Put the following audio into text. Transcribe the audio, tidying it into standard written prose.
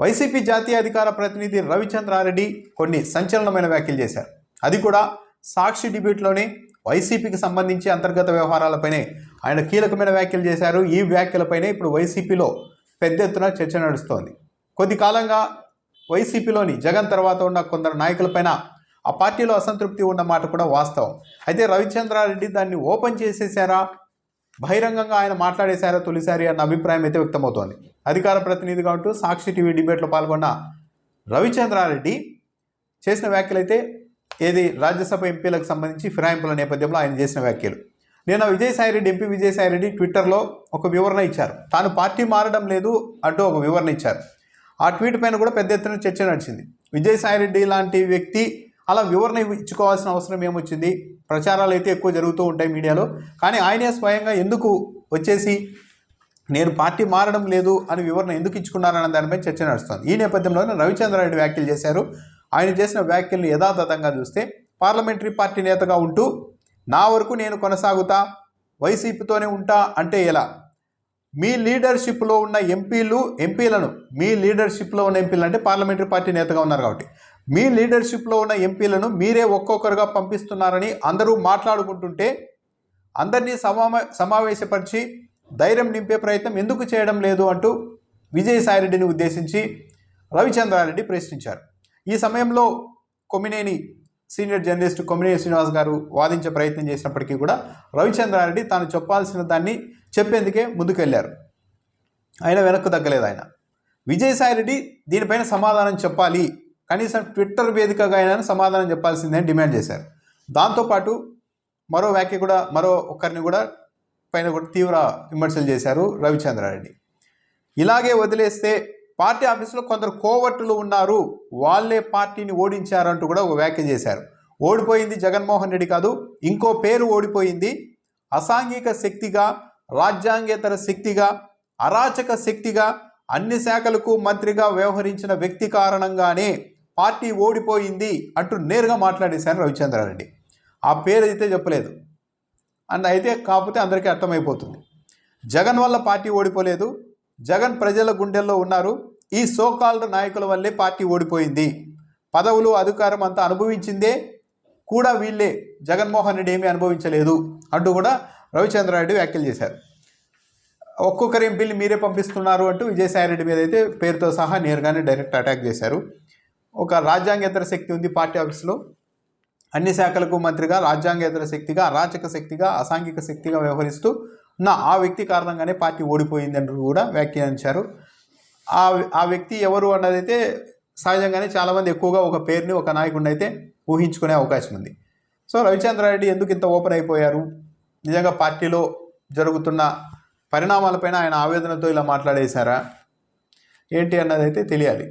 YCP జాతీయ అధికార ప్రతినిధి రవిచంద్రారెడ్డి కొన్ని సంచలనమైన వ్యాఖ్యలు చేశారు. అది కూడా సాక్షి డిబేట్లోనే వైసీపీకి సంబంధించి అంతర్గత వ్యవహారాలపైనే ఆయన కీలకమైన వ్యాఖ్యలు చేశారు. ఈ వ్యాఖ్యలపైనే ఇప్పుడు వైసీపీలో పెద్ద ఎత్తున చర్చ నడుస్తోంది. కొద్ది కాలంగా వైసీపీలోని జగన్ తర్వాత ఉన్న కొందరు నాయకులపైన ఆ పార్టీలో అసంతృప్తి ఉన్న మాట కూడా వాస్తవం. అయితే రవిచంద్రారెడ్డి దాన్ని ఓపెన్ చేసేసారా, బహిరంగంగా ఆయన మాట్లాడేశారా తొలిసారి అన్న అభిప్రాయం అయితే వ్యక్తమవుతోంది. అధికార ప్రతినిధిగా ఉంటూ సాక్షి టీవీ డిబేట్లో పాల్గొన్న రవిచంద్రారెడ్డి చేసిన వ్యాఖ్యలు అయితే ఏది రాజ్యసభ ఎంపీలకు సంబంధించి ఫిరాయింపుల నేపథ్యంలో ఆయన చేసిన వ్యాఖ్యలు. నేను విజయసాయిరెడ్డి ఎంపీ విజయసాయిరెడ్డి ట్విట్టర్లో ఒక వివరణ ఇచ్చారు. తాను పార్టీ మారడం లేదు అంటూ ఒక వివరణ ఇచ్చారు. ఆ ట్వీట్ పైన కూడా పెద్ద ఎత్తున చర్చ నడిచింది. విజయసాయిరెడ్డి లాంటి వ్యక్తి అలా వివరణ ఇచ్చుకోవాల్సిన అవసరం ఏమొచ్చింది? ప్రచారాలు అయితే ఎక్కువ జరుగుతూ ఉంటాయి మీడియాలో, కానీ ఆయనే స్వయంగా ఎందుకు వచ్చేసి నేను పార్టీ మారడం లేదు అని వివరణ ఎందుకు ఇచ్చుకున్నారన్న దానిపై చర్చ నడుస్తుంది. ఈ నేపథ్యంలోనే రవిచంద్రారెడ్డి వ్యాఖ్యలు చేశారు. ఆయన చేసిన వ్యాఖ్యలను యథాతథంగా చూస్తే పార్లమెంటరీ పార్టీ నేతగా ఉంటూ నా వరకు నేను కొనసాగుతా, వైసీపీతోనే ఉంటా అంటే ఎలా? మీ లీడర్షిప్లో ఉన్న ఎంపీలను మీ లీడర్షిప్లో ఉన్న ఎంపీలు అంటే పార్లమెంటరీ పార్టీ నేతగా ఉన్నారు కాబట్టి మీ లీడర్షిప్లో ఉన్న ఎంపీలను మీరే ఒక్కొక్కరుగా పంపిస్తున్నారని అందరూ మాట్లాడుకుంటుంటే అందరినీ సమావేశపరిచి ధైర్యం నింపే ప్రయత్నం ఎందుకు చేయడం లేదు అంటూ విజయసాయిరెడ్డిని ఉద్దేశించి రవిచంద్రారెడ్డి ప్రశ్నించారు. ఈ సమయంలో కొమ్మినేని సీనియర్ జర్నలిస్ట్ కొమ్మినేని శ్రీనివాస్ గారు వాదించే ప్రయత్నం చేసినప్పటికీ కూడా రవిచంద్రారెడ్డి తాను చెప్పాల్సిన దాన్ని చెప్పేందుకే ముందుకెళ్లారు. ఆయన వెనక్కు తగ్గలేదు. ఆయన విజయసాయిరెడ్డి దీనిపైన సమాధానం చెప్పాలి, కనీసం ట్విట్టర్ వేదికగా అయినా సమాధానం చెప్పాల్సిందని డిమాండ్ చేశారు. దాంతోపాటు మరో వ్యాఖ్య కూడా మరో ఒక్కరిని కూడా పైన కూడా తీవ్ర విమర్శలు చేశారు రవిచంద్రారెడ్డి. ఇలాగే వదిలేస్తే పార్టీ ఆఫీసులో కొందరు కోవర్టులు ఉన్నారు, వాళ్ళే పార్టీని ఓడించారంటూ కూడా ఒక వ్యాఖ్య చేశారు. ఓడిపోయింది జగన్మోహన్ రెడ్డి కాదు, ఇంకో పేరు ఓడిపోయింది. అసాంఘిక శక్తిగా, రాజ్యాంగేతర శక్తిగా, అరాచక శక్తిగా అన్ని శాఖలకు మంత్రిగా వ్యవహరించిన వ్యక్తి కారణంగానే పార్టీ ఓడిపోయింది అంటూ నేరుగా మాట్లాడేశారు రవిచంద్రారెడ్డి. ఆ పేరు అయితే చెప్పలేదు అండ్ అయితే కాకపోతే అందరికీ అర్థమైపోతుంది. జగన్ వల్ల పార్టీ ఓడిపోలేదు, జగన్ ప్రజల గుండెల్లో ఉన్నారు. ఈ సోకాల్డ్ నాయకుల వల్లే పార్టీ ఓడిపోయింది. పదవులు అధికారం అంతా అనుభవించిందే కూడా వీళ్ళే, జగన్మోహన్ రెడ్డి ఏమీ అనుభవించలేదు అంటూ కూడా రవిచంద్రారెడ్డి వ్యాఖ్యలు చేశారు. ఒక్కొక్కరు ఎంపీని మీరే పంపిస్తున్నారు అంటూ విజయసాయిరెడ్డి మీద అయితే పేరుతో సహా నేరుగానే డైరెక్ట్ అటాక్ చేశారు. ఒక రాజ్యాంగేతర శక్తి ఉంది పార్టీ ఆఫీసులో, అన్ని శాఖలకు మంత్రిగా రాజ్యాంగేతర శక్తిగా, అరాచక శక్తిగా, అసాంఘిక శక్తిగా వ్యవహరిస్తూ ఉన్న ఆ వ్యక్తి కారణంగానే పార్టీ ఓడిపోయింది అంటూ కూడా వ్యాఖ్యానించారు. ఆ వ్యక్తి ఎవరు అన్నదైతే సహజంగానే చాలామంది ఎక్కువగా ఒక పేరుని ఒక నాయకుడిని అయితే ఊహించుకునే అవకాశం ఉంది. సో రవిచంద్రారెడ్డి ఎందుకు ఇంత ఓపెన్ అయిపోయారు, నిజంగా పార్టీలో జరుగుతున్న పరిణామాలపైన ఆయన ఆవేదనతో ఇలా మాట్లాడేశారా ఏంటి అన్నదైతే తెలియాలి.